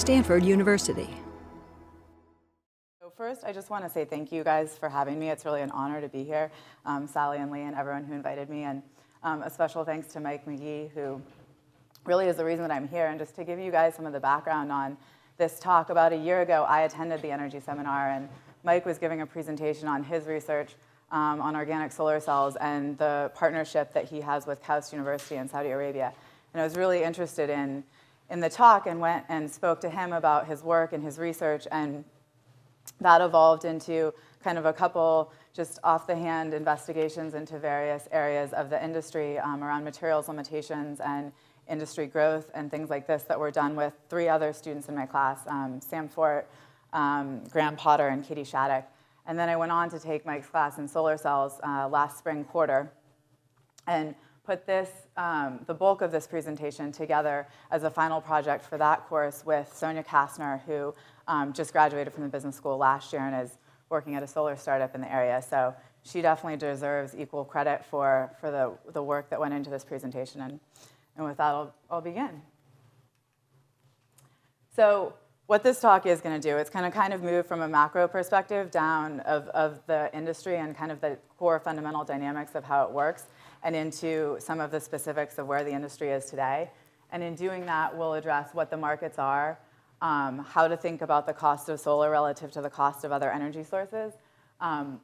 Stanford University. So first, I just want to say thank you guys for having me. It's really an honor to be here. Sally and Lee and everyone who invited me. And a special thanks to Mike McGee, who really is the reason that I'm here. And just to give you guys some of the background on this talk, about a year ago, I attended the energy seminar, and Mike was giving a presentation on his research on organic solar cells and the partnership that he has with Hazlehurst University in Saudi Arabia. And I was really interested in the talk and went and spoke to him about his work and his research, and that evolved into kind of a couple just off-the-hand investigations into various areas of the industry around materials limitations and industry growth and things like this that were done with 3 other students in my class, Sam Fort, Graham Potter, and Katie Shattuck. And then I went on to take Mike's class in solar cells last spring quarter and put this, the bulk of this presentation together as a final project for that course with Sonia Kastner, who just graduated from the business school last year and is working at a solar startup in the area. So she definitely deserves equal credit for the work that went into this presentation. And with that, I'll begin. So what this talk is going to do, it's going to kind of move from a macro perspective down of the industry and kind of the core fundamental dynamics of how it works, and into some of the specifics of where the industry is today. And in doing that, we'll address what the markets are, how to think about the cost of solar relative to the cost of other energy sources,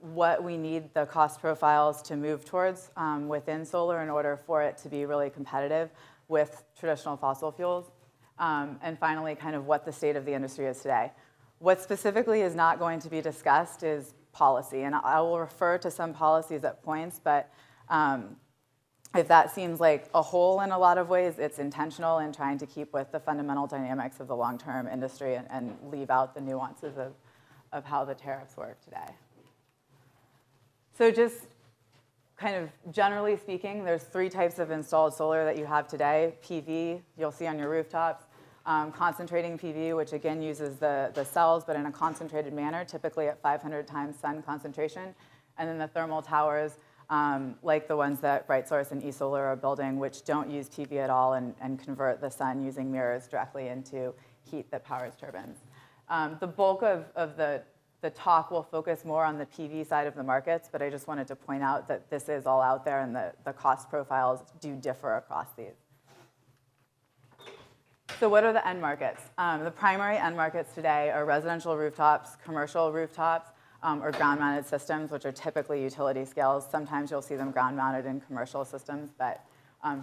what we need the cost profiles to move towards within solar in order for it to be really competitive with traditional fossil fuels, and finally, kind of what the state of the industry is today. What specifically is not going to be discussed is policy, and I will refer to some policies at points, but if that seems like a hole in a lot of ways, it's intentional in trying to keep with the fundamental dynamics of the long-term industry and leave out the nuances of how the tariffs work today. So just kind of generally speaking, there's 3 types of installed solar that you have today. PV, you'll see on your rooftops. Concentrating PV, which again uses the cells, but in a concentrated manner, typically at 500 times sun concentration. And then the thermal towers, like the ones that BrightSource and eSolar are building, which don't use PV at all and convert the sun using mirrors directly into heat that powers turbines. The bulk of the talk will focus more on the PV side of the markets, but I just wanted to point out that this is all out there and the cost profiles do differ across these. So what are the end markets? The primary end markets today are residential rooftops, commercial rooftops, or ground-mounted systems, which are typically utility scales. Sometimes you'll see them ground-mounted in commercial systems, but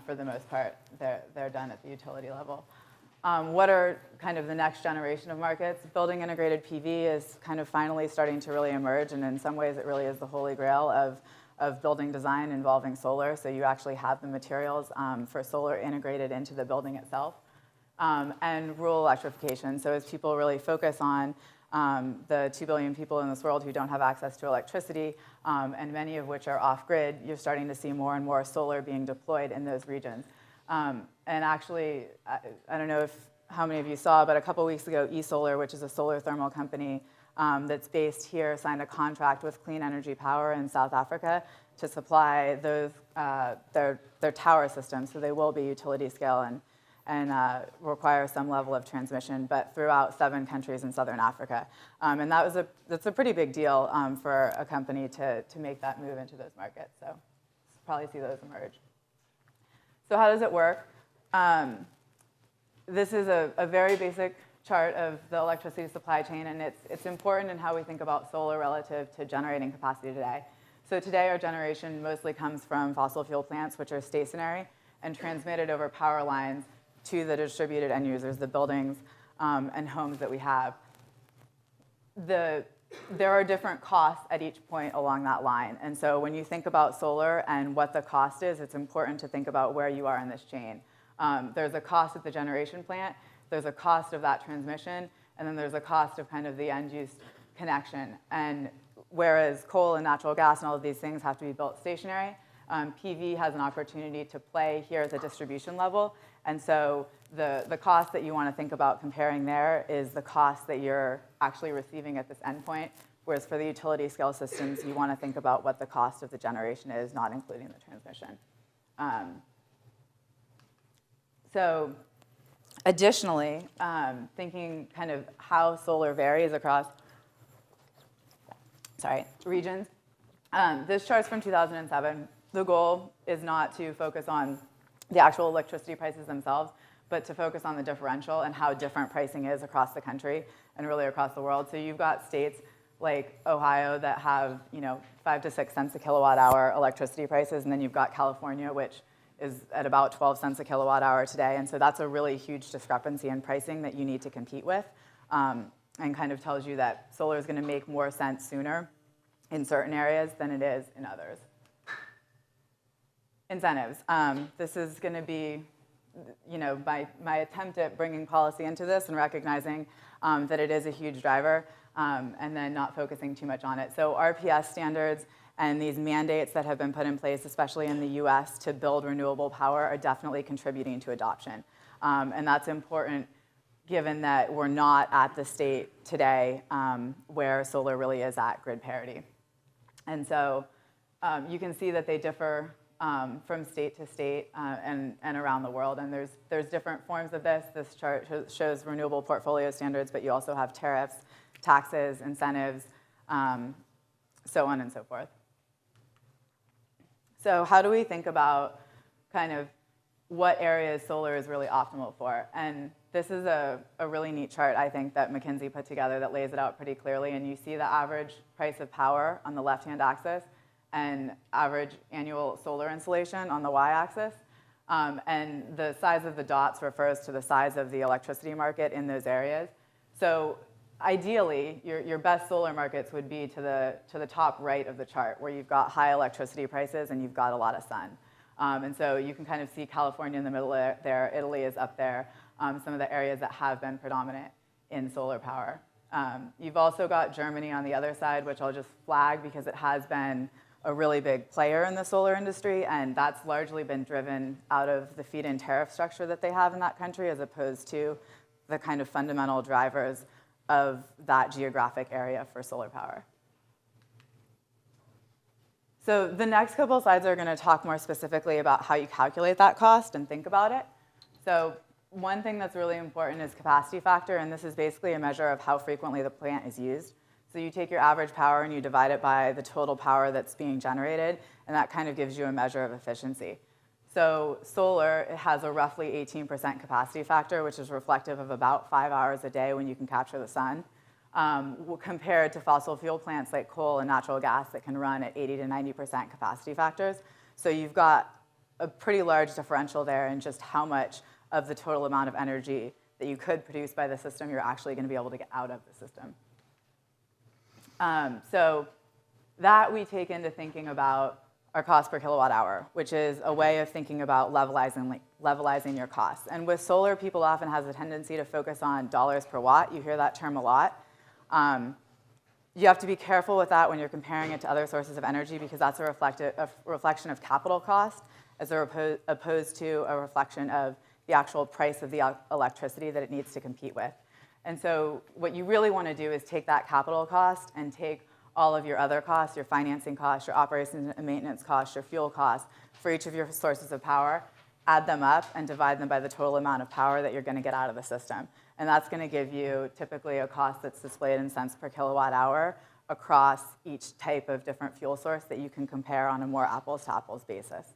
for the most part, they're done at the utility level. What are kind of the next generation of markets? Building integrated PV is kind of finally starting to really emerge, and in some ways it really is the holy grail of building design involving solar. So you actually have the materials for solar integrated into the building itself. And rural electrification. So as people really focus on the 2 billion people in this world who don't have access to electricity, and many of which are off-grid, you're starting to see more and more solar being deployed in those regions. And actually, I don't know how many of you saw, but a couple weeks ago, eSolar, which is a solar thermal company that's based here, signed a contract with Clean Energy Power in South Africa to supply those, their tower systems. So they will be utility scale and require some level of transmission, but throughout 7 countries in Southern Africa. And that's a pretty big deal for a company to make that move into those markets. So we'll probably see those emerge. So how does it work? This is a very basic chart of the electricity supply chain, and it's important in how we think about solar relative to generating capacity today. So today our generation mostly comes from fossil fuel plants, which are stationary and transmitted over power lines to the distributed end users, the buildings and homes that we have. There are different costs at each point along that line. And so when you think about solar and what the cost is, it's important to think about where you are in this chain. There's a cost at the generation plant, there's a cost of that transmission, and then there's a cost of kind of the end-use connection. And whereas coal and natural gas and all of these things have to be built stationary, PV has an opportunity to play here at the distribution level. And so the cost that you want to think about comparing there is the cost that you're actually receiving at this endpoint, whereas for the utility scale systems, you want to think about what the cost of the generation is, not including the transmission. So Additionally, thinking kind of how solar varies across regions. This chart's from 2007. The goal is not to focus on the actual electricity prices themselves, but to focus on the differential and how different pricing is across the country and really across the world. So you've got states like Ohio that have 5 to 6 cents a kilowatt hour electricity prices, and then you've got California, which is at about 12 cents a kilowatt hour today. And so that's a really huge discrepancy in pricing that you need to compete with, and kind of tells you that solar is going to make more sense sooner in certain areas than it is in others. Incentives. This is going to be my attempt at bringing policy into this and recognizing that it is a huge driver, and then not focusing too much on it. So RPS standards and these mandates that have been put in place, especially in the US, to build renewable power are definitely contributing to adoption. And that's important given that we're not at the state today where solar really is at grid parity. And so you can see that they differ from state to state and around the world. And there's different forms of this. This chart shows renewable portfolio standards, but you also have tariffs, taxes, incentives, so on and so forth. So how do we think about kind of what areas solar is really optimal for? And this is a really neat chart, I think, that McKinsey put together that lays it out pretty clearly. And you see the average price of power on the left-hand axis and average annual solar installation on the y-axis. And the size of the dots refers to the size of the electricity market in those areas. So ideally, your best solar markets would be to the top right of the chart, where you've got high electricity prices and you've got a lot of sun. And so you can kind of see California in the middle there. Italy is up there. Some of the areas that have been predominant in solar power. You've also got Germany on the other side, which I'll just flag because it has been a really big player in the solar industry, and that's largely been driven out of the feed-in tariff structure that they have in that country, as opposed to the kind of fundamental drivers of that geographic area for solar power. So the next couple of slides are going to talk more specifically about how you calculate that cost and think about it. So one thing that's really important is capacity factor, and this is basically a measure of how frequently the plant is used. So you take your average power and you divide it by the total power that's being generated, and that kind of gives you a measure of efficiency. So solar, it has a roughly 18% capacity factor, which is reflective of about 5 hours a day when you can capture the sun, compared to fossil fuel plants like coal and natural gas that can run at 80 to 90% capacity factors. So you've got a pretty large differential there in just how much of the total amount of energy that you could produce by the system you're actually going to be able to get out of the system. So that we take into thinking about our cost per kilowatt hour, which is a way of thinking about levelizing your costs. And with solar, people often have a tendency to focus on dollars per watt. You hear that term a lot. You have to be careful with that when you're comparing it to other sources of energy, because that's a reflection of capital cost as opposed to a reflection of the actual price of the electricity that it needs to compete with. And so what you really want to do is take that capital cost and take all of your other costs, your financing costs, your operations and maintenance costs, your fuel costs for each of your sources of power, add them up and divide them by the total amount of power that you're going to get out of the system. And that's going to give you typically a cost that's displayed in cents per kilowatt hour across each type of different fuel source that you can compare on a more apples to apples basis.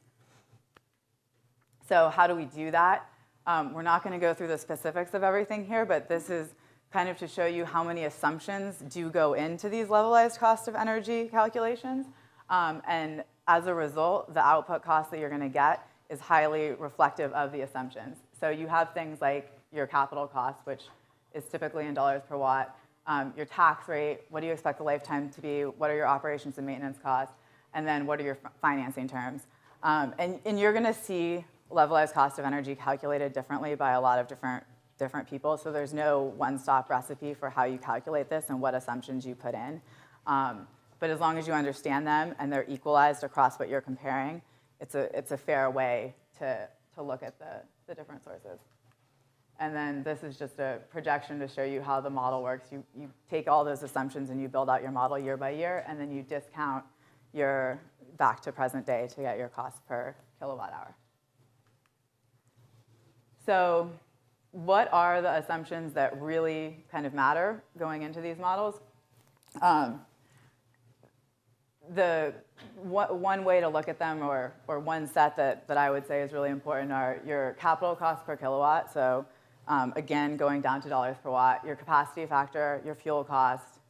So how do we do that? We're not going to go through the specifics of everything here, but this is kind of to show you how many assumptions do go into these levelized cost of energy calculations. And as a result, the output cost that you're going to get is highly reflective of the assumptions. So you have things like your capital cost, which is typically in dollars per watt, your tax rate, what do you expect the lifetime to be, what are your operations and maintenance costs, and then what are your financing terms. And you're going to see levelized cost of energy calculated differently by a lot of different people. So there's no one-stop recipe for how you calculate this and what assumptions you put in. But as long as you understand them and they're equalized across what you're comparing, it's a fair way to look at the different sources. And then this is just a projection to show you how the model works. You take all those assumptions and you build out your model year by year, and then you discount your back to present day to get your cost per kilowatt hour. So what are the assumptions that really kind of matter going into these models? One way to look at them, or one set that I would say is really important, are your capital cost per kilowatt. So again, going down to dollars per watt, your capacity factor, your fuel cost,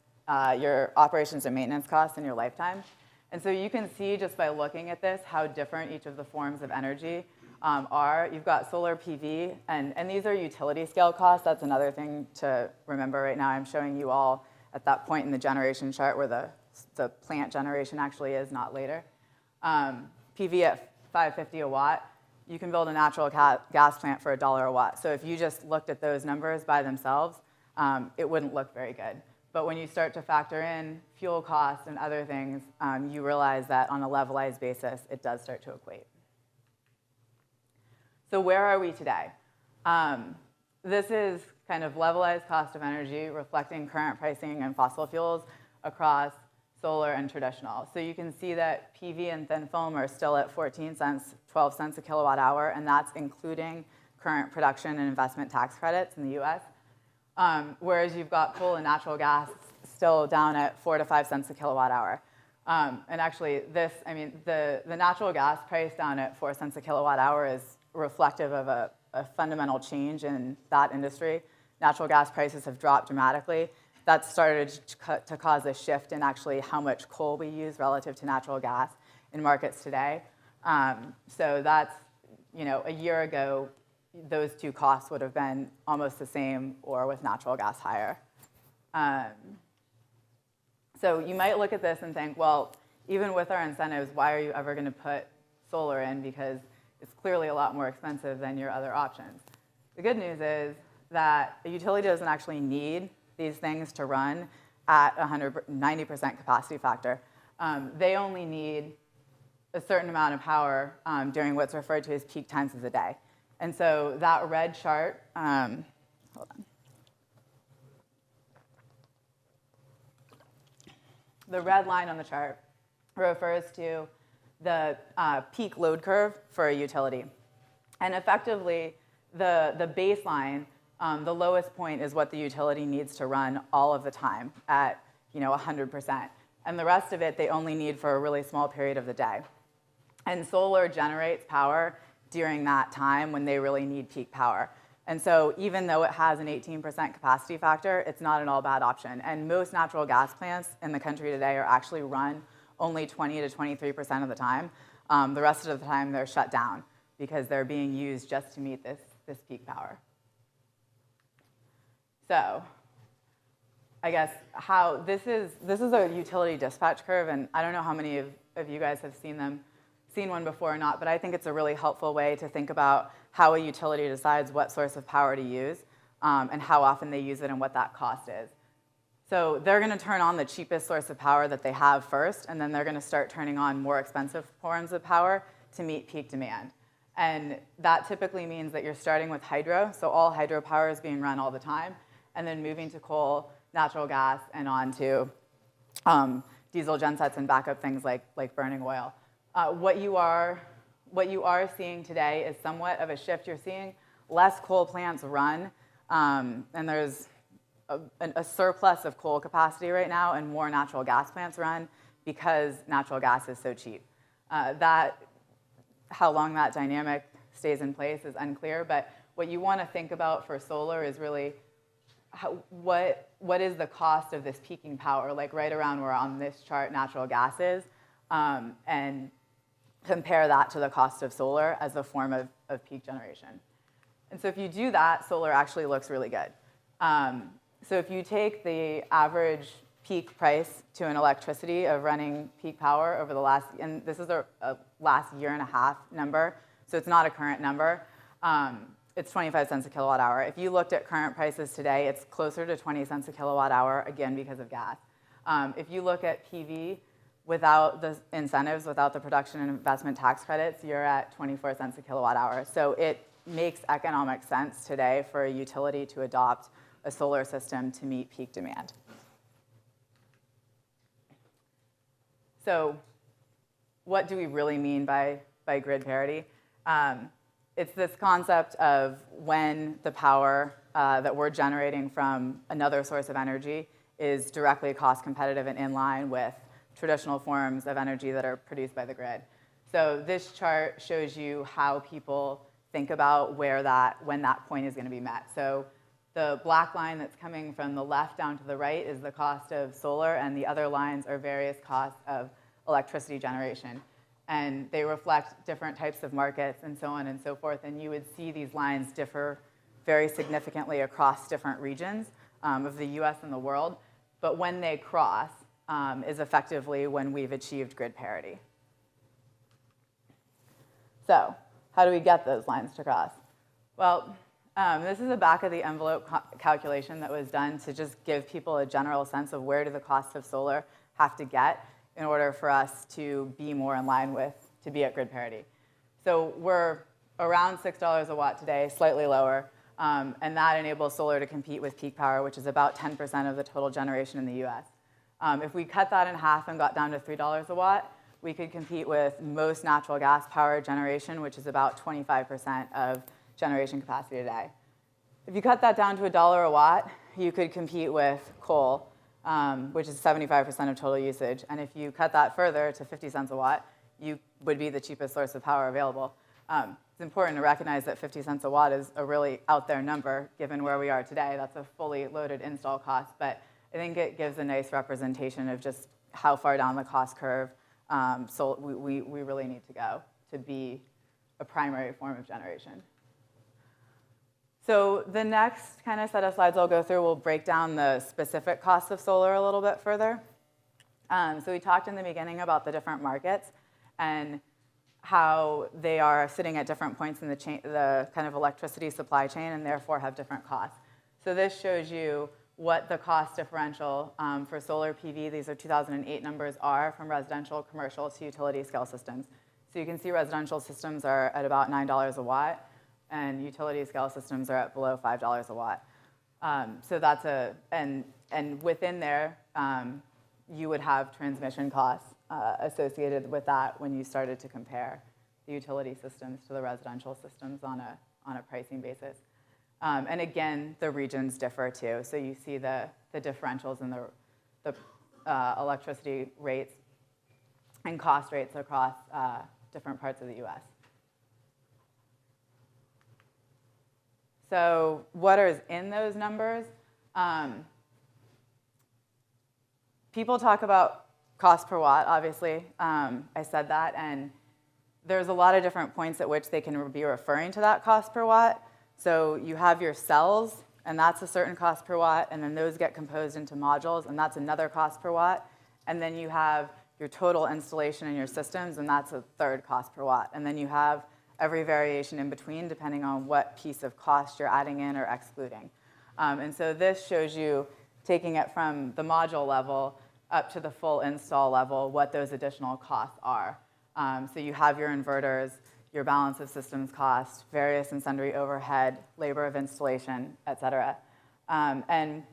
your operations and maintenance costs, and your lifetime. And so you can see just by looking at this how different each of the forms of energy are. You've got solar PV, and these are utility scale costs. That's another thing to remember right now. I'm showing you all at that point in the generation chart where the plant generation actually is, not later. PV at $5.50 a watt, you can build a natural gas plant for $1 a watt. So if you just looked at those numbers by themselves, it wouldn't look very good. But when you start to factor in fuel costs and other things, you realize that on a levelized basis, it does start to equate. So where are we today? This is kind of levelized cost of energy reflecting current pricing and fossil fuels across solar and traditional. So you can see that PV and thin film are still at 14 cents, 12 cents a kilowatt hour, and that's including current production and investment tax credits in the US. Whereas you've got coal and natural gas still down at 4 to 5 cents a kilowatt hour. And actually the natural gas price down at 4 cents a kilowatt hour is reflective of a fundamental change in that industry. Natural gas prices have dropped dramatically. That's started to cause a shift in actually how much coal we use relative to natural gas in markets today. So that's, a year ago, those two costs would have been almost the same, or with natural gas higher. So you might look at this and think, well, even with our incentives, why are you ever going to put solar in? Because it's clearly a lot more expensive than your other options. The good news is that a utility doesn't actually need these things to run at 90% capacity factor. They only need a certain amount of power during what's referred to as peak times of the day. And so that red chart, hold on. The red line on the chart refers to the peak load curve for a utility. And effectively, the baseline, the lowest point is what the utility needs to run all of the time at 100%. And the rest of it, they only need for a really small period of the day. And solar generates power during that time when they really need peak power. And so even though it has an 18% capacity factor, it's not an all bad option. And most natural gas plants in the country today are actually run only 20 to 23% of the time. The rest of the time, they're shut down because they're being used just to meet this peak power. So I guess this is a utility dispatch curve, and I don't know how many of you guys have seen one before or not, but I think it's a really helpful way to think about how a utility decides what source of power to use and how often they use it and what that cost is. So they're going to turn on the cheapest source of power that they have first, and then they're going to start turning on more expensive forms of power to meet peak demand. And that typically means that you're starting with hydro, so all hydropower is being run all the time, and then moving to coal, natural gas, and on to diesel gensets and backup things like burning oil. What you are seeing today is somewhat of a shift. You're seeing less coal plants run, and there's a surplus of coal capacity right now, and more natural gas plants run because natural gas is so cheap. How long that dynamic stays in place is unclear, but what you want to think about for solar is really what is the cost of this peaking power, like right around where on this chart natural gas is, and compare that to the cost of solar as a form of peak generation. And so if you do that, solar actually looks really good. So if you take the average peak price to an electricity of running peak power over the last, and this is a last year and a half number, so it's not a current number, it's 25 cents a kilowatt hour. If you looked at current prices today, it's closer to 20 cents a kilowatt hour, again, because of gas. If you look at PV, without the incentives, without the production and investment tax credits, you're at 24 cents a kilowatt hour. So it makes economic sense today for a utility to adopt a solar system to meet peak demand. So what do we really mean by grid parity? it's this concept of when the power that we're generating from another source of energy is directly cost competitive and in line with traditional forms of energy that are produced by the grid. So this chart shows you how people think about when that point is going to be met. So the black line that's coming from the left down to the right is the cost of solar, and the other lines are various costs of electricity generation. And they reflect different types of markets and so on and so forth. And you would see these lines differ very significantly across different regions of the US and the world. But when they cross is effectively when we've achieved grid parity. So how do we get those lines to cross? Well, this is a back of the envelope calculation that was done to just give people a general sense of where do the costs of solar have to get in order for us to be more in line with, to be at grid parity. So we're around $6 a watt today, slightly lower, and that enables solar to compete with peak power, which is about 10% of the total generation in the US. If we cut that in half and got down to $3 a watt, we could compete with most natural gas power generation, which is about 25% of generation capacity today. If you cut that down to $1 a watt, you could compete with coal, which is 75% of total usage. And if you cut that further to 50 cents a watt, you would be the cheapest source of power available. It's important to recognize that 50 cents a watt is a really out there number given where we are today. That's a fully loaded install cost, but I think it gives a nice representation of just how far down the cost curve so we really need to go to be a primary form of generation. So the next kind of set of slides I'll go through will break down the specific costs of solar a little bit further. So we talked in the beginning about the different markets and how they are sitting at different points in the kind of electricity supply chain and therefore have different costs. So this shows you what the cost differential for solar PV, these are 2008 numbers, are from residential, commercial to utility scale systems. So you can see residential systems are at about $9 a watt, and utility scale systems are at below $5 a watt. So that's and within there, you would have transmission costs associated with that when you started to compare the utility systems to the residential systems on a pricing basis. And again, the regions differ too. So you see the differentials in the electricity rates and cost rates across different parts of the US. So what is in those numbers? People talk about cost per watt, obviously. I said that, and there's a lot of different points at which they can be referring to that cost per watt. So you have your cells, and that's a certain cost per watt, and then those get composed into modules, and that's another cost per watt. And then you have your total installation in your systems, and that's a third cost per watt. And then you have every variation in between, depending on what piece of cost you're adding in or excluding. And so this shows you, taking it from the module level up to the full install level, what those additional costs are. So you have your inverters, your balance of systems cost, various and sundry overhead, labor of installation, et cetera. And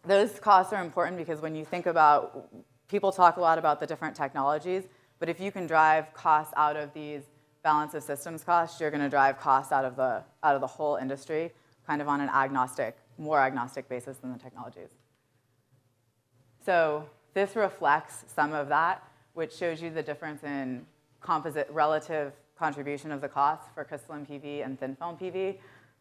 those costs are important because when you think about, people talk a lot about the different technologies, but if you can drive costs out of these balance of systems costs, you're going to drive costs out of the whole industry, kind of on an more agnostic basis than the technologies. So this reflects some of that, which shows you the difference in composite relative contribution of the costs for crystalline PV and thin film PV.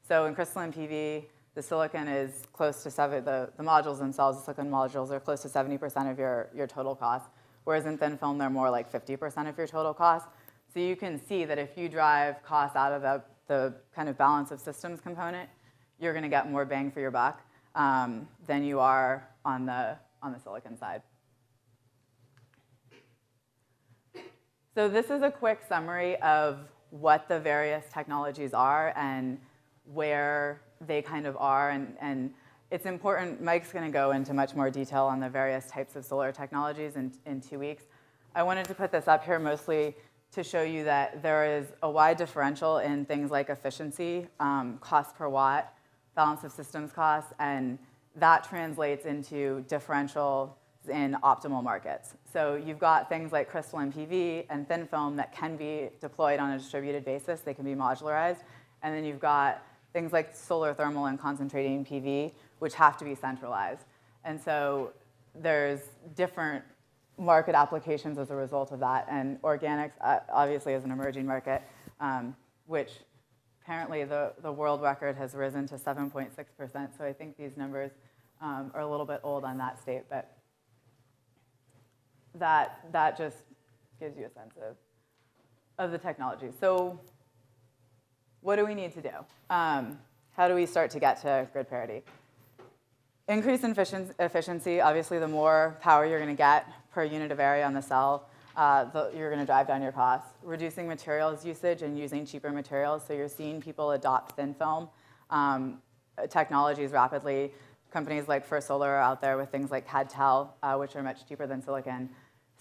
So in crystalline PV, the silicon is close to the modules themselves, the silicon modules are close to 70% of your total cost, whereas in thin film, they're more like 50% of your total cost. So you can see that if you drive costs out of the kind of balance of systems component, you're going to get more bang for your buck than you are on the silicon side. So this is a quick summary of what the various technologies are and where they kind of are. And it's important, Mike's going to go into much more detail on the various types of solar technologies in 2 weeks. I wanted to put this up here mostly to show you that there is a wide differential in things like efficiency, cost per watt, balance of systems costs, and that translates into differential in optimal markets. So you've got things like crystalline PV and thin film that can be deployed on a distributed basis. They can be modularized. And then you've got things like solar thermal and concentrating PV, which have to be centralized. And so there's different market applications as a result of that. And organics, obviously, is an emerging market, which apparently the world record has risen to 7.6%. So I think these numbers are a little bit old on that state, but that just gives you a sense of the technology. So what do we need to do? How do we start to get to grid parity? Increase in efficiency. Obviously, the more power you're going to get per unit of area on the cell, you're going to drive down your costs. Reducing materials usage and using cheaper materials. So you're seeing people adopt thin film technologies rapidly. Companies like First Solar are out there with things like CAD-TEL, which are much cheaper than silicon.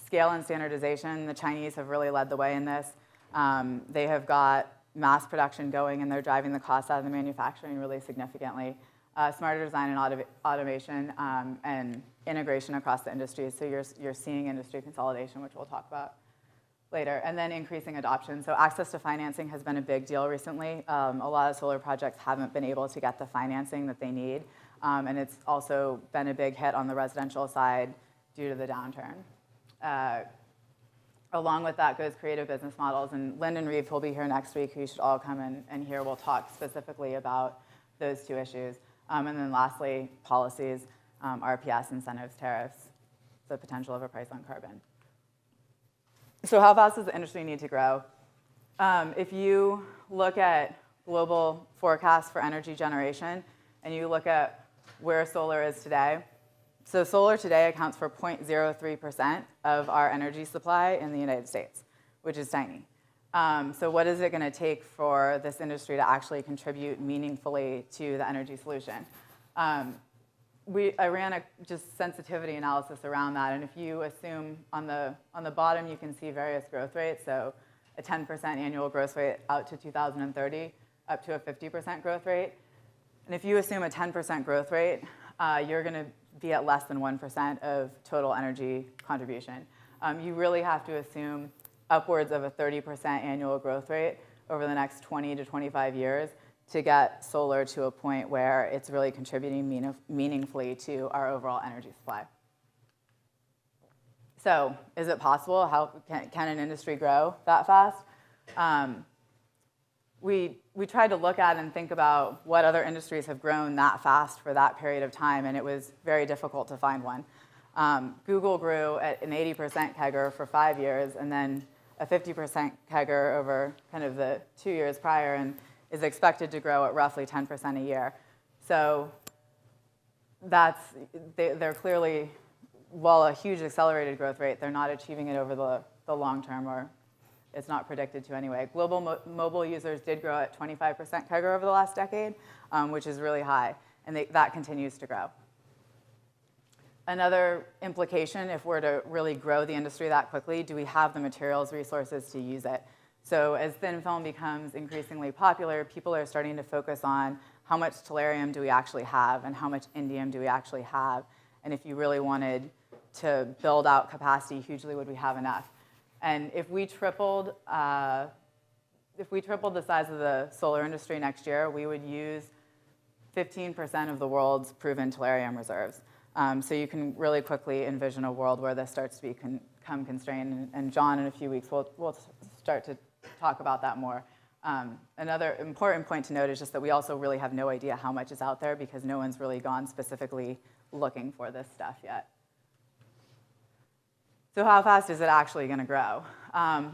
Scale and standardization. The Chinese have really led the way in this. They have got mass production going, and they're driving the costs out of the manufacturing really significantly. Smarter design and automation and integration across the industry. So you're seeing industry consolidation, which we'll talk about later. And then increasing adoption. So access to financing has been a big deal recently. A lot of solar projects haven't been able to get the financing that they need. And it's also been a big hit on the residential side due to the downturn. Along with that goes creative business models. And Lyndon Reeve will be here next week, who you should all come and hear. We'll talk specifically about those two issues. And then lastly, policies, RPS, incentives, tariffs, the potential of a price on carbon. So how fast does the industry need to grow? If you look at global forecasts for energy generation, and you look at where solar is today, so solar today accounts for 0.03% of our energy supply in the United States, which is tiny. So what is it going to take for this industry to actually contribute meaningfully to the energy solution? I ran a just sensitivity analysis around that, and if you assume on the bottom you can see various growth rates, so a 10% annual growth rate out to 2030, up to a 50% growth rate. And if you assume a 10% growth rate, you're going to be at less than 1% of total energy contribution. You really have to assume upwards of a 30% annual growth rate over the next 20 to 25 years to get solar to a point where it's really contributing meaningfully to our overall energy supply. So is it possible? How can an industry grow that fast? We tried to look at and think about what other industries have grown that fast for that period of time, and it was very difficult to find one. Google grew at an 80% CAGR for 5 years, and then a 50% CAGR over kind of the 2 years prior, and is expected to grow at roughly 10% a year. So they're clearly, while a huge accelerated growth rate, they're not achieving it over the long term, or it's not predicted to anyway. Global mobile users did grow at 25% CAGR over the last decade, which is really high, and that continues to grow. Another implication, if we're to really grow the industry that quickly, do we have the materials resources to use it? So as thin film becomes increasingly popular, people are starting to focus on how much tellurium do we actually have and how much indium do we actually have. And if you really wanted to build out capacity hugely, would we have enough? And if we tripled the size of the solar industry next year, we would use 15% of the world's proven tellurium reserves. So you can really quickly envision a world where this starts to become constrained. And John, in a few weeks, we'll start to talk about that more. Another important point to note is just that we also really have no idea how much is out there because no one's really gone specifically looking for this stuff yet. So how fast is it actually going to grow?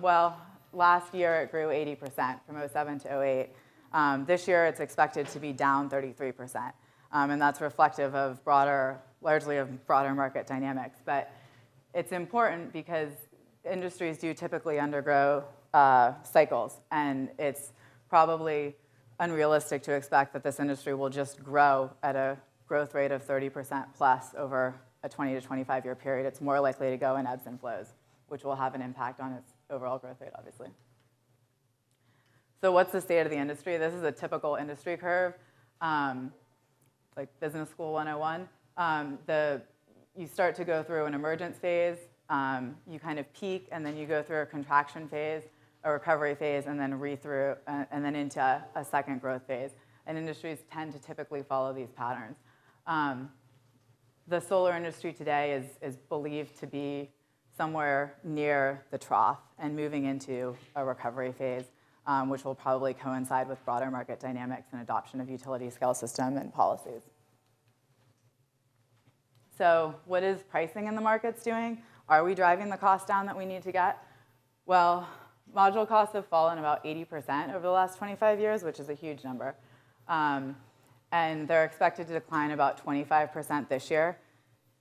Well, last year it grew 80% from 2007 to 2008. This year it's expected to be down 33%. And that's reflective of largely of broader market dynamics. But it's important because industries do typically undergo cycles. And it's probably unrealistic to expect that this industry will just grow at a growth rate of 30% plus over a 20 to 25 year period. It's more likely to go in ebbs and flows, which will have an impact on its overall growth rate, obviously. So what's the state of the industry? This is a typical industry curve, like Business School 101. you start to go through an emergence phase, you kind of peak, and then you go through a contraction phase, a recovery phase, and then and then into a second growth phase. And industries tend to typically follow these patterns. The solar industry today is believed to be somewhere near the trough and moving into a recovery phase, which will probably coincide with broader market dynamics and adoption of utility scale system and policies. So what is pricing in the markets doing? Are we driving the cost down that we need to get? Well, module costs have fallen about 80% over the last 25 years, which is a huge number. And they're expected to decline about 25% this year.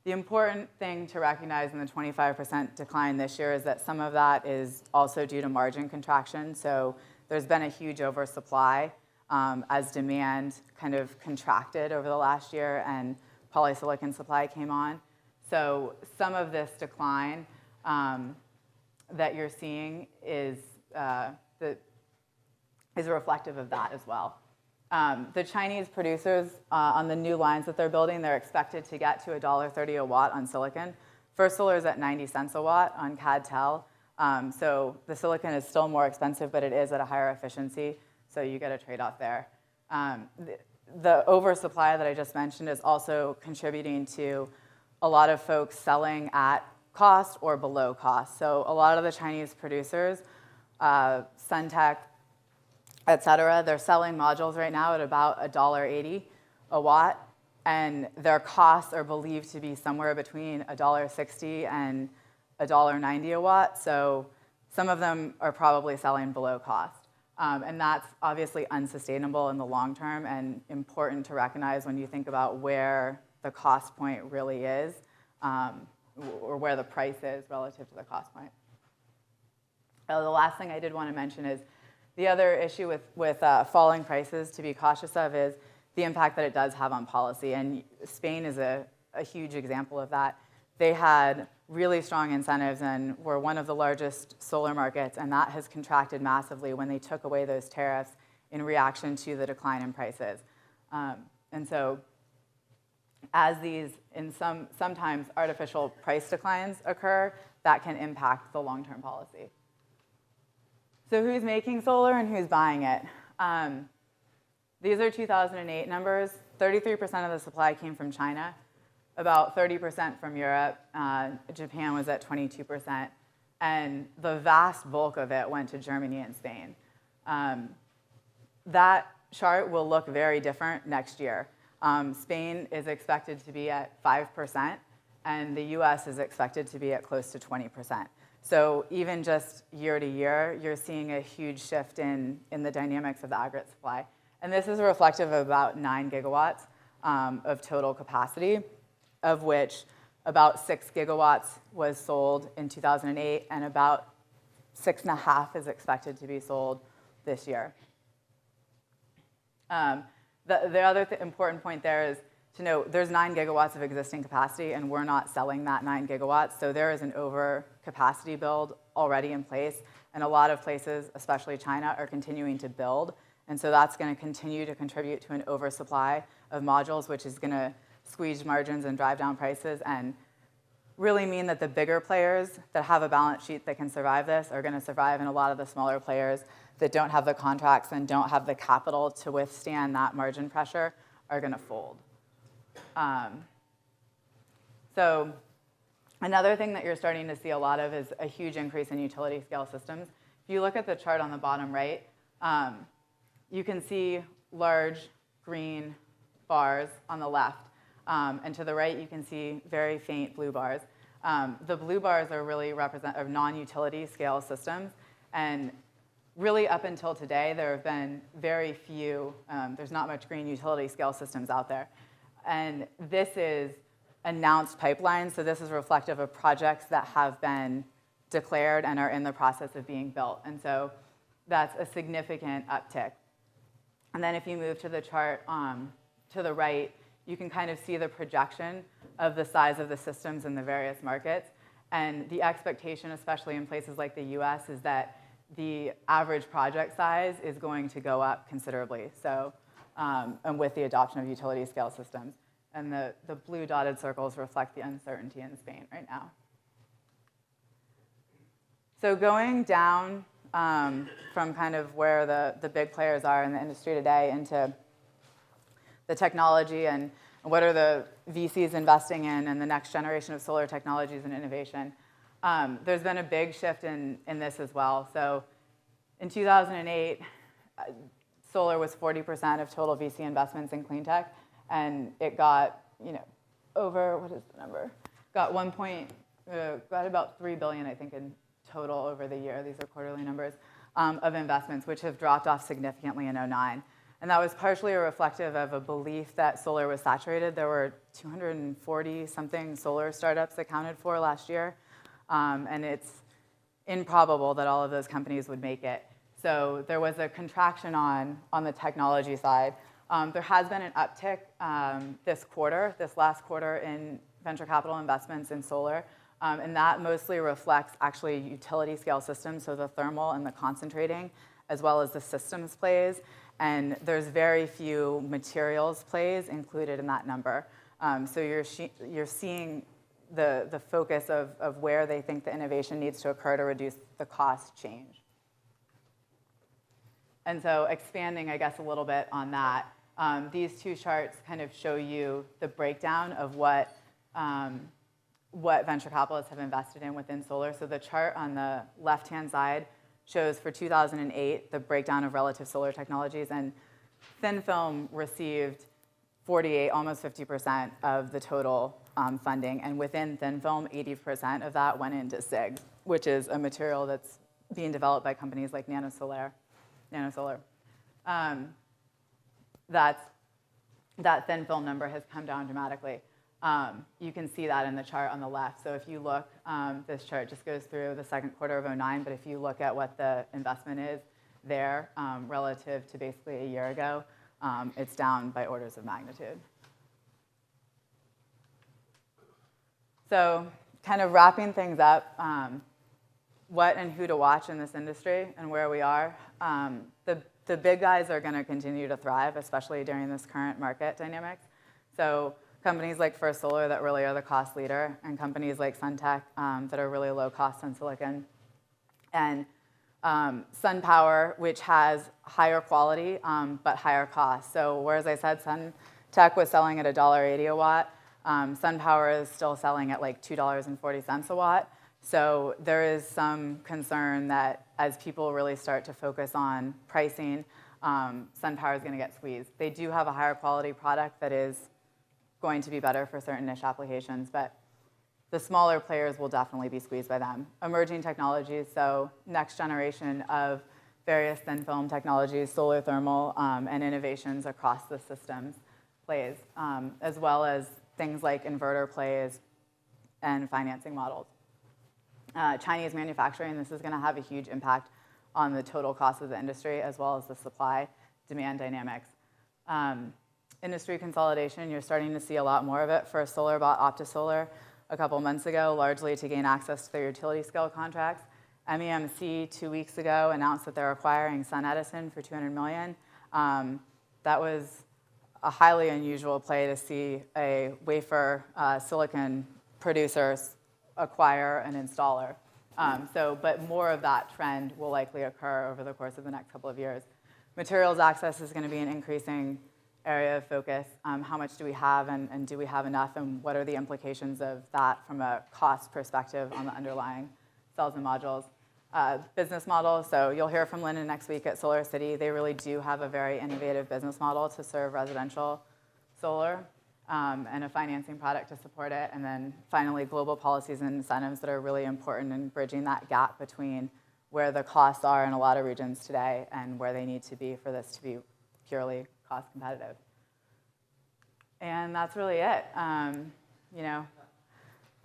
The important thing to recognize in the 25% decline this year is that some of that is also due to margin contraction. So there's been a huge oversupply as demand kind of contracted over the last year and polysilicon supply came on. So some of this decline that you're seeing is reflective of that as well. The Chinese producers on the new lines that they're building, they're expected to get to $1.30 a watt on silicon. First Solar is at 90 cents a watt on CAD-TEL. So the silicon is still more expensive, but it is at a higher efficiency. So you get a trade-off there. The oversupply that I just mentioned is also contributing to a lot of folks selling at cost or below cost. So a lot of the Chinese producers, Suntech, et cetera, they're selling modules right now at about $1.80 a watt, and their costs are believed to be somewhere between $1.60 and $1.90 a watt. So some of them are probably selling below cost. And that's obviously unsustainable in the long term and important to recognize when you think about where the cost point really is, or where the price is relative to the cost point. The last thing I did want to mention is the other issue with falling prices to be cautious of is the impact that it does have on policy. And Spain is a huge example of that. They had really strong incentives and were one of the largest solar markets, and that has contracted massively when they took away those tariffs in reaction to the decline in prices. And so as these, sometimes artificial price declines occur, that can impact the long-term policy. So who's making solar and who's buying it? These are 2008 numbers. 33% of the supply came from China, about 30% from Europe. Japan was at 22%. And the vast bulk of it went to Germany and Spain. That chart will look very different next year. Spain is expected to be at 5%, and the US is expected to be at close to 20%. So even just year to year, you're seeing a huge shift in the dynamics of the aggregate supply. And this is reflective of about 9 gigawatts of total capacity, of which about 6 gigawatts was sold in 2008, and about 6.5 is expected to be sold this year. The other important point there is to note there's 9 gigawatts of existing capacity, and we're not selling that 9 gigawatts. So there is an overcapacity build already in place, and a lot of places, especially China, are continuing to build. And so that's going to continue to contribute to an oversupply of modules, which is going to squeeze margins and drive down prices and really mean that the bigger players that have a balance sheet that can survive this are going to survive, and a lot of the smaller players that don't have the contracts and don't have the capital to withstand that margin pressure are going to fold. So another thing that you're starting to see a lot of is a huge increase in utility scale systems. If you look at the chart on the bottom right, you can see large green bars on the left. And to the right, you can see very faint blue bars. The blue bars are really representative of non-utility scale systems. And really up until today, there have been very few, there's not much green utility scale systems out there. And this is announced pipelines, so this is reflective of projects that have been declared and are in the process of being built. And so that's a significant uptick. And then if you move to the chart to the right, you can kind of see the projection of the size of the systems in the various markets. And the expectation, especially in places like the US, is that the average project size is going to go up considerably. So, and with the adoption of utility scale systems. And the blue dotted circles reflect the uncertainty in Spain right now. So going down from kind of where the big players are in the industry today into the technology and what are the VCs investing in and the next generation of solar technologies and innovation, there's been a big shift in this as well. So in 2008, solar was 40% of total VC investments in clean tech, and it got, over, what is the number? Got about $3 billion, I think, in total over the year. These are quarterly numbers of investments, which have dropped off significantly in 2009. And that was partially reflective of a belief that solar was saturated. There were 240-something solar startups accounted for last year, and it's improbable that all of those companies would make it. So there was a contraction on the technology side. There has been an uptick this last quarter in venture capital investments in solar, and that mostly reflects actually utility scale systems, so the thermal and the concentrating, as well as the systems plays. And there's very few materials plays included in that number. So you're seeing the focus of where they think the innovation needs to occur to reduce the cost change. And so expanding, I guess, a little bit on that, these two charts kind of show you the breakdown of what venture capitalists have invested in within solar. So the chart on the left-hand side shows for 2008 the breakdown of relative solar technologies, and thin film received 48, almost 50% of the total funding, and within thin film, 80% of that went into SIG, which is a material that's being developed by companies like Nanosolar. That thin film number has come down dramatically. You can see that in the chart on the left. So if you look, this chart just goes through the second quarter of 2009, but if you look at what the investment is there relative to basically a year ago, it's down by orders of magnitude. So kind of wrapping things up, what and who to watch in this industry and where we are. The big guys are going to continue to thrive, especially during this current market dynamics. So companies like First Solar that really are the cost leader, and companies like SunTech that are really low cost on silicon. And SunPower, which has higher quality but higher cost. So whereas I said SunTech was selling at $1.80 a watt, SunPower is still selling at like $2.40 a watt. So there is some concern that as people really start to focus on pricing, SunPower is going to get squeezed. They do have a higher quality product that is going to be better for certain niche applications, but the smaller players will definitely be squeezed by them. Emerging technologies, so next generation of various thin film technologies, solar thermal, and innovations across the systems plays, as well as things like inverter plays and financing models. Chinese manufacturing, this is going to have a huge impact on the total cost of the industry as well as the supply-demand dynamics. Industry consolidation, you're starting to see a lot more of it. First Solar bought OptiSolar a couple months ago, largely to gain access to their utility scale contracts. MEMC 2 weeks ago announced that they're acquiring SunEdison for $200 million. That was a highly unusual play to see a wafer silicon producer acquire an installer. But more of that trend will likely occur over the course of the next couple of years. Materials access is going to be an increasing area of focus. How much do we have, and do we have enough, and what are the implications of that from a cost perspective on the underlying cells and modules? Business model, so you'll hear from Lyndon next week at Solar City. They really do have a very innovative business model to serve residential solar, and a financing product to support it. And then finally, global policies and incentives that are really important in bridging that gap between where the costs are in a lot of regions today and where they need to be for this to be purely cost competitive. And that's really it.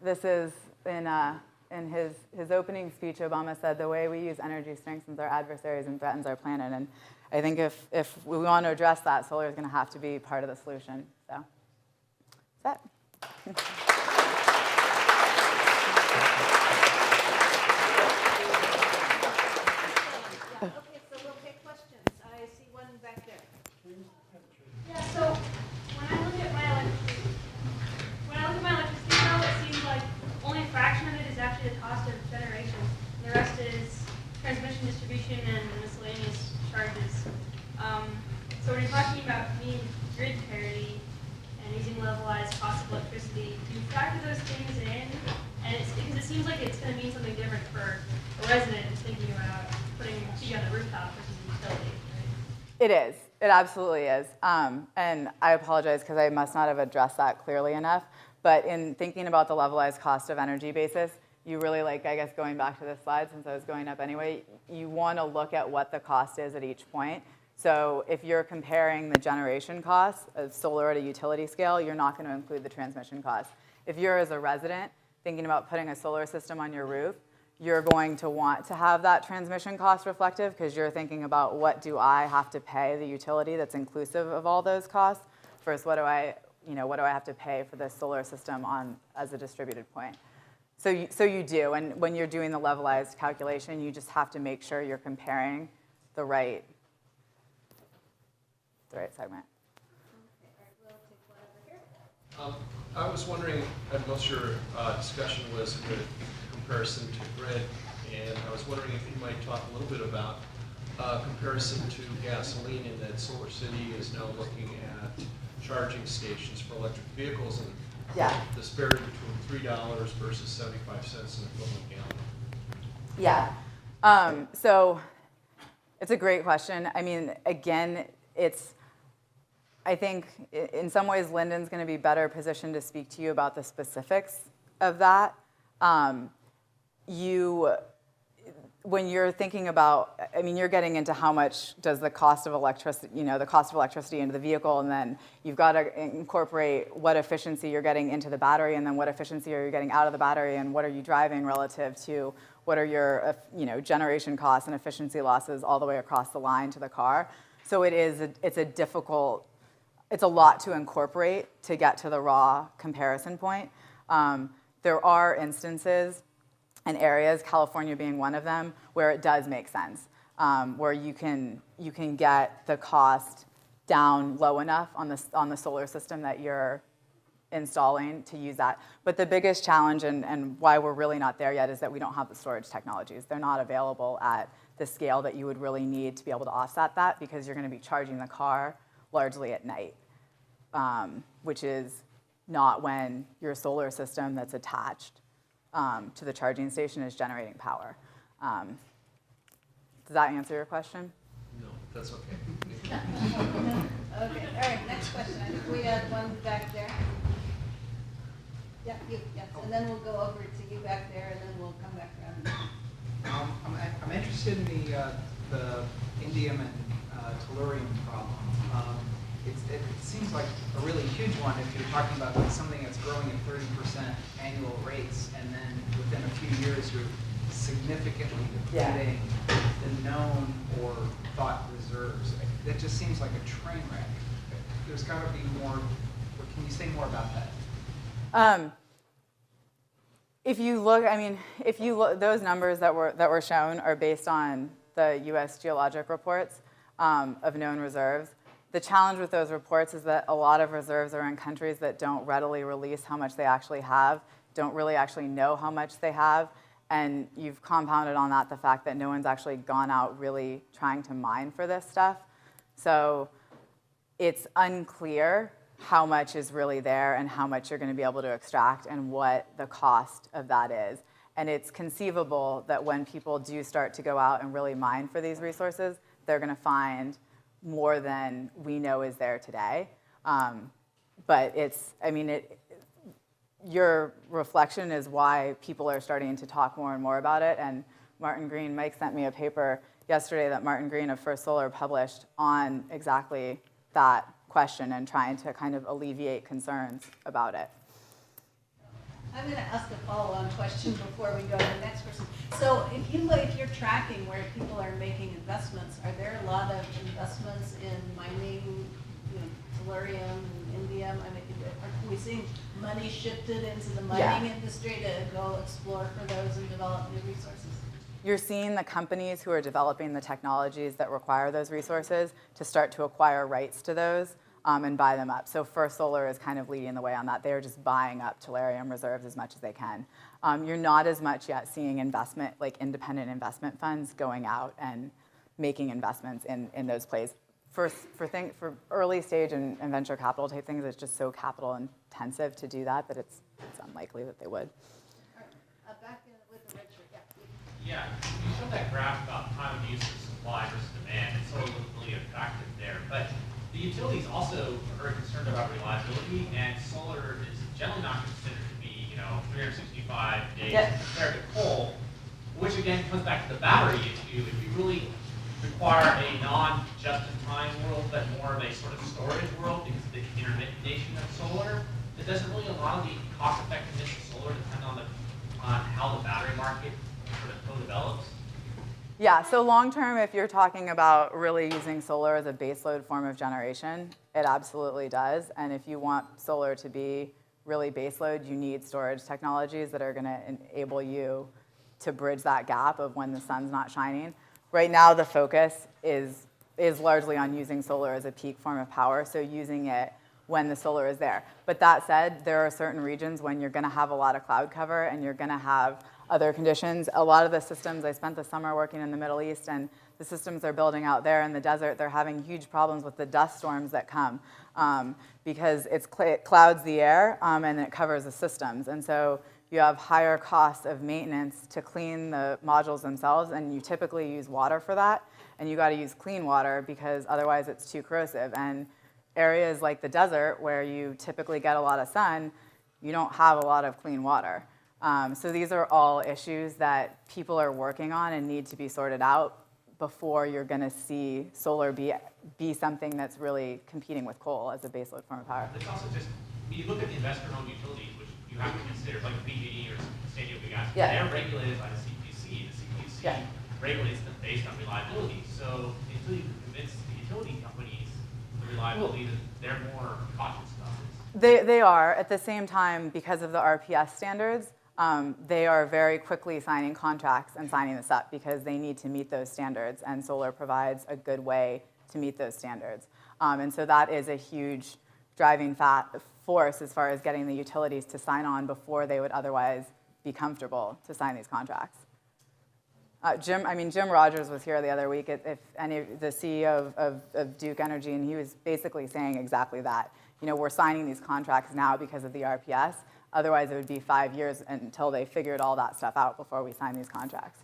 This is in his opening speech, Obama said, the way we use energy strengthens our adversaries and threatens our planet. And I think if we want to address that, solar is going to have to be part of the solution. So that's it. Okay, so we'll take questions. I see one back there. Yeah, so when I look at my electricity talking about mean grid parity and using levelized cost of electricity, do you factor those things in? And because it seems like it's going to mean something different for a resident who's thinking about putting TV on the rooftop versus a utility, right? It is. It absolutely is. And I apologize because I must not have addressed that clearly enough. But in thinking about the levelized cost of energy basis, you really I guess going back to this slide since I was going up anyway, you want to look at what the cost is at each point. So if you're comparing the generation costs of solar at a utility scale, you're not going to include the transmission costs. If you're, as a resident, thinking about putting a solar system on your roof, you're going to want to have that transmission cost reflective because you're thinking about what do I have to pay the utility that's inclusive of all those costs versus what do I have to pay for this solar system as a distributed point. So you do, and when you're doing the levelized calculation, you just have to make sure you're comparing the right segment. I was wondering, most of your discussion was with comparison to grid, and I was wondering if you might talk a little bit about comparison to gasoline, in that Solar City is now looking at charging stations for electric vehicles, and the disparity between $3 versus 75 cents an equivalent gallon. Yeah. So it's a great question. I mean, again, I think in some ways Lyndon's going to be better positioned to speak to you about the specifics of that. When you're thinking about, I mean, you're getting into how much does the cost of electricity, into the vehicle, and then you've got to incorporate what efficiency you're getting into the battery, and then what efficiency are you getting out of the battery, and what are you driving relative to what are your, generation costs and efficiency losses all the way across the line to the car. So it's a lot to incorporate to get to the raw comparison point. There are instances and areas, California being one of them, where it does make sense, where you can get the cost down low enough on the solar system that you're installing to use that. But the biggest challenge and why we're really not there yet is that we don't have the storage technologies. They're not available at the scale that you would really need to be able to offset that, because you're going to be charging the car largely at night, which is not when your solar system that's attached to the charging station is generating power. Does that answer your question? No, that's okay. Okay, all right, next question. I think we had one back there. Yeah, you, yes, and then we'll go over to you back there, and then we'll come back around. I'm interested in the indium and tellurium problem. It seems like a really huge one if you're talking about something that's growing at 30% annual rates, and then within a few years you're significantly depleting the known or thought reserves. That just seems like a train wreck. There's got to be more. Can you say more about that? If you look, those numbers that were shown are based on the U.S. geologic reports of known reserves. The challenge with those reports is that a lot of reserves are in countries that don't readily release how much they actually have, don't really actually know how much they have, and you've compounded on that the fact that no one's actually gone out really trying to mine for this stuff. So it's unclear how much is really there and how much you're going to be able to extract and what the cost of that is. And it's conceivable that when people do start to go out and really mine for these resources, they're going to find more than we know is there today. But your reflection is why people are starting to talk more and more about it. And Mike sent me a paper yesterday that Martin Green of First Solar published on exactly that question and trying to kind of alleviate concerns about it. I'm going to ask a follow-on question before we go to the next person. So if you're tracking where people are making investments, are there a lot of investments in mining, tellurium, indium? I mean, are we seeing money shifted into the mining industry to go explore for those and develop new resources? You're seeing the companies who are developing the technologies that require those resources to start to acquire rights to those and buy them up. So First Solar is kind of leading the way on that. They're just buying up tellurium reserves as much as they can. You're not as much yet seeing independent investment funds going out and making investments in those plays. for early stage and venture capital type things, it's just so capital intensive to do that it's unlikely that they would. Back with the Richard, yeah. Yeah, you showed that graph about time of use of supply versus demand, and solar looked really attractive there. But the utilities also are very concerned about reliability, and solar is generally not considered to be, 365 days compared to coal, which again comes back to the battery issue. If you really require a non-just-in-time world, but more of a sort of storage world because of the intermittent nature of solar, it doesn't really a lot of the cost-effectiveness of solar depend on how the battery market sort of co-develops? Yeah, so long term, if you're talking about really using solar as a baseload form of generation, it absolutely does. And if you want solar to be really baseload, you need storage technologies that are going to enable you to bridge that gap of when the sun's not shining. Right now, the focus is largely on using solar as a peak form of power, so using it when the solar is there. But that said, there are certain regions when you're going to have a lot of cloud cover and you're going to have other conditions. A lot of the systems, I spent the summer working in the Middle East, and the systems they're building out there in the desert, they're having huge problems with the dust storms that come because it clouds the air and it covers the systems. And so you have higher costs of maintenance to clean the modules themselves, and you typically use water for that. And you got to use clean water because otherwise it's too corrosive. And areas like the desert, where you typically get a lot of sun, you don't have a lot of clean water. So these are all issues that people are working on and need to be sorted out before you're going to see solar be something that's really competing with coal as a baseload form of power. It's also just, when you look at the investor-owned utilities, which you have to consider, like PG&E or San Diego Gas, they're regulated by the CPUC. The CPUC regulates them based on reliability. So until you can convince the utility companies the reliability, that they're more cautious about this. They are. At the same time, because of the RPS standards, they are very quickly signing contracts and signing this up because they need to meet those standards, and solar provides a good way to meet those standards. And so that is a huge driving force as far as getting the utilities to sign on before they would otherwise be comfortable to sign these contracts. Jim Rogers was here the other week, the CEO of Duke Energy, and he was basically saying exactly that. We're signing these contracts now because of the RPS. Otherwise, it would be 5 years until they figured all that stuff out before we sign these contracts.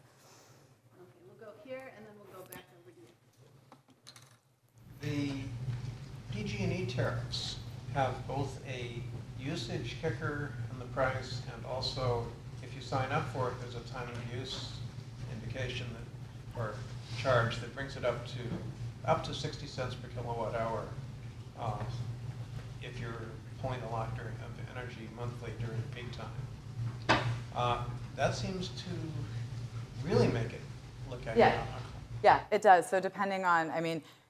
Okay, we'll go here, and then we'll go back over to you. The PG&E tariffs have both a usage kicker in the price, and also, if you sign up for it, there's a time of use indication or charge that brings it up to 60 cents per kilowatt hour if you're pulling a lot of energy monthly during peak time. That seems to really make it look economical. Yeah, it does. So depending on,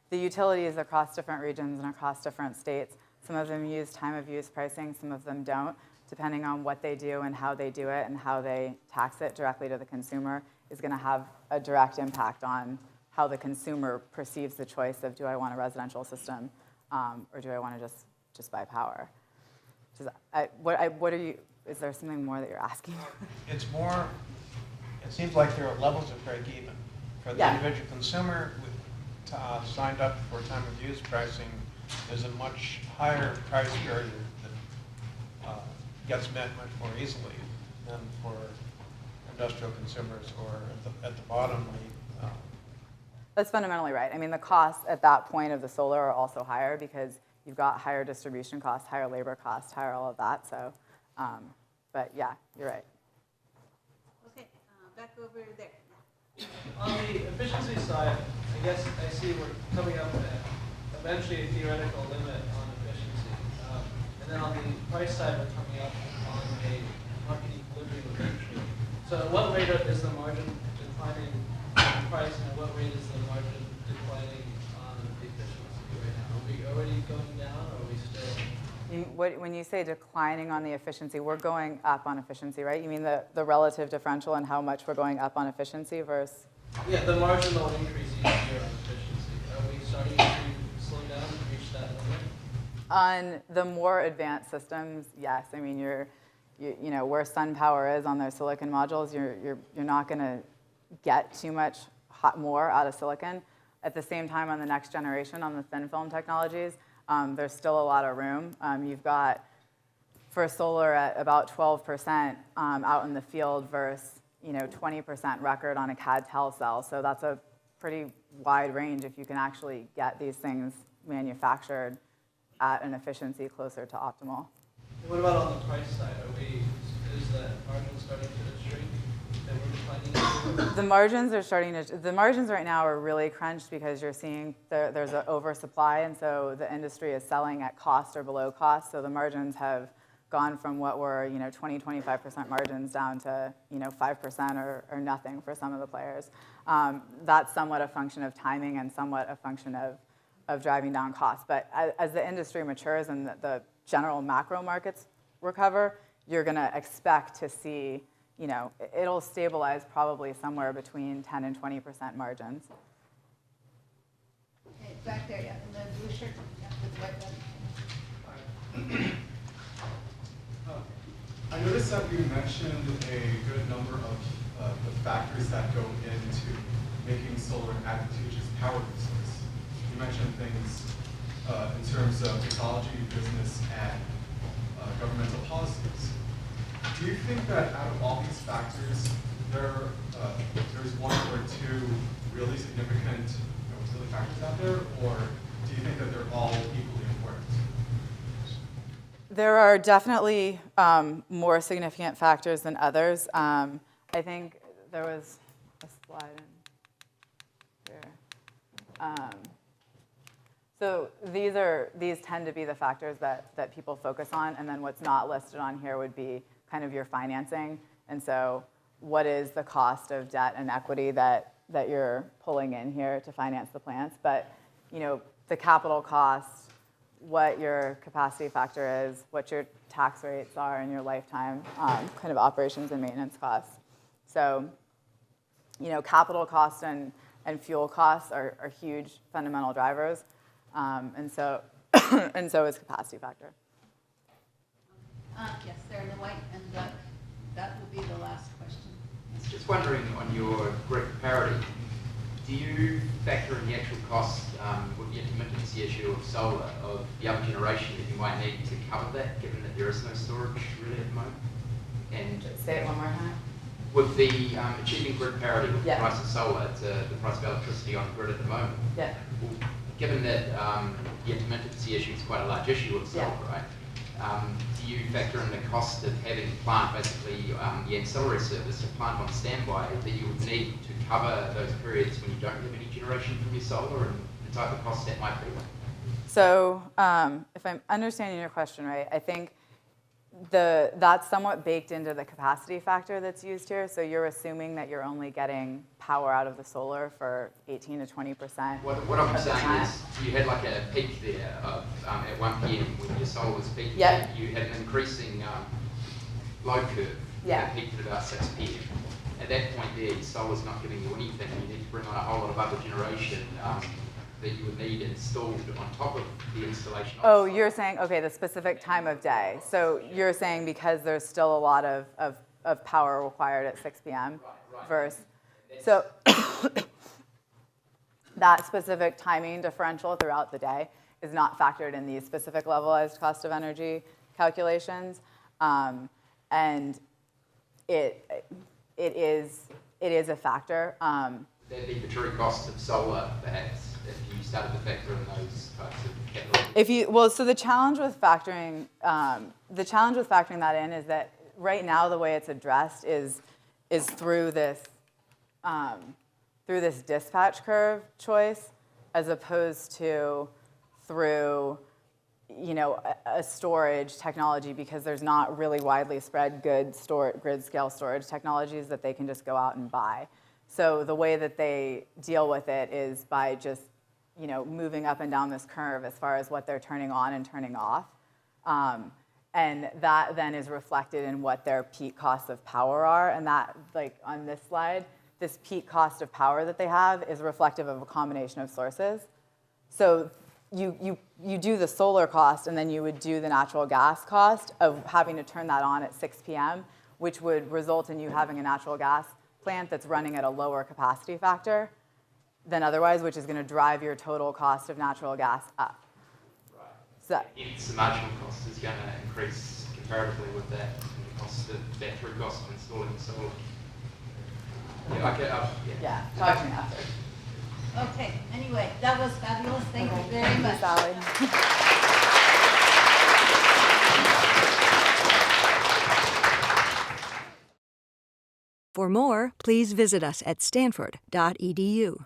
the utilities across different regions and across different states, some of them use time of use pricing, some of them don't. Depending on what they do and how they do it and how they tax it directly to the consumer is going to have a direct impact on how the consumer perceives the choice of, do I want a residential system or do I want to just buy power? Is there something more that you're asking? It's more, it seems like there are levels of break even. For the individual consumer signed up for time of use pricing, there's a much higher price barrier that gets met much more easily than for industrial consumers, or at the bottom. That's fundamentally right. The costs at that point of the solar are also higher because you've got higher distribution costs, higher labor costs, higher all of that. So, but yeah, you're right. Okay, back over there. On the efficiency side, I guess I see we're coming up at eventually a theoretical limit on efficiency. And then on the price side, we're coming up on a market equilibrium eventually. So at what rate is the margin declining on price, and at what rate is the margin declining on efficiency right now? Are we already going down, or are we still? When you say declining on the efficiency, we're going up on efficiency, right? You mean the relative differential and how much we're going up on efficiency versus? Yeah, the marginal increase each year on efficiency. Are we starting to slow down and reach that limit? On the more advanced systems, yes. Where sun power is on those silicon modules, you're not going to get too much more out of silicon. At the same time, on the next generation, on the thin film technologies, there's still a lot of room. You've got, for solar, at about 12% out in the field versus 20% record on a CAD-TEL cell. So that's a pretty wide range if you can actually get these things manufactured at an efficiency closer to optimal. What about on the price side? Is that margin starting to shrink? That we're declining? The margins right now are really crunched because you're seeing there's an oversupply, and so the industry is selling at cost or below cost. So the margins have gone from what were 20-25% margins down to 5% or nothing for some of the players. That's somewhat a function of timing and somewhat a function of driving down costs. But as the industry matures and the general macro markets recover, you're going to expect to see, it'll stabilize probably somewhere between 10 and 20% margins. Okay, back there, yeah, in the blue shirt, yeah, with the white button. I noticed that you mentioned a good number of the factors that go into making solar an advantageous power resource. You mentioned things in terms of technology, business, and governmental policies. Do you think that out of all these factors, there's one or two really significant really factors out there, or do you think that they're all equally important? There are definitely more significant factors than others. I think there was a slide in here. So these tend to be the factors that people focus on, and then what's not listed on here would be kind of your financing. And so what is the cost of debt and equity that you're pulling in here to finance the plants? But the capital cost, what your capacity factor is, what your tax rates are in your lifetime, kind of operations and maintenance costs. So, capital costs and fuel costs are huge fundamental drivers, and so is capacity factor. Yes, they're in the white, and that will be the last question. Just wondering on your grid parity, do you factor in the actual cost with the intermittency issue of solar, of the other generation that you might need to cover that, given that there is no storage really at the moment? And say it one more time. With the achieving grid parity with the Yeah. price of solar to the price of electricity on the grid at the moment, Yeah. well, given that the intermittency issue is quite a large issue with solar, Yeah. right? Do you factor in the cost of having the plant, basically the ancillary service, a plant on standby that you would need to cover those periods when you don't have any generation from your solar, and the type of cost that might be? So if I'm understanding your question right, I think that's somewhat baked into the capacity factor that's used here. So you're assuming that you're only getting power out of the solar for 18 to 20%. What I'm saying is you had like a peak there of at 1 p.m. when your solar was peaking. Yeah. You had an increasing load curve that peaked at about 6 p.m. At that point there, your solar's not giving you anything. You need to bring on a whole lot of other generation that you would need installed on top of the installation. Oh, you're saying, okay, the specific time of day. So you're saying because there's still a lot of power required at 6 p.m. Right. versus, so that specific timing differential throughout the day is not factored in these specific levelized cost of energy calculations. And it is a factor. That'd be the true cost of solar, perhaps, if you started to factor in those types of capital. So the challenge with factoring that in is that right now the way it's addressed is through this dispatch curve choice, as opposed to through a storage technology, because there's not really widely spread good grid scale storage technologies that they can just go out and buy. So the way that they deal with it is by just moving up and down this curve as far as what they're turning on and turning off. And that then is reflected in what their peak costs of power are. And that, like on this slide, this peak cost of power that they have is reflective of a combination of sources. So you do the solar cost, and then you would do the natural gas cost of having to turn that on at 6 p.m., which would result in you having a natural gas plant that's running at a lower capacity factor. than otherwise, which is going to drive your total cost of natural gas up. Right. So, Hence, the marginal cost is going to increase comparatively with that, and the cost of that through cost of installing the solar. Yeah, okay, yeah, talk to me after. Okay, anyway, that was fabulous. Thank you very Thank you, much. Sally. For more, please visit us at stanford.edu.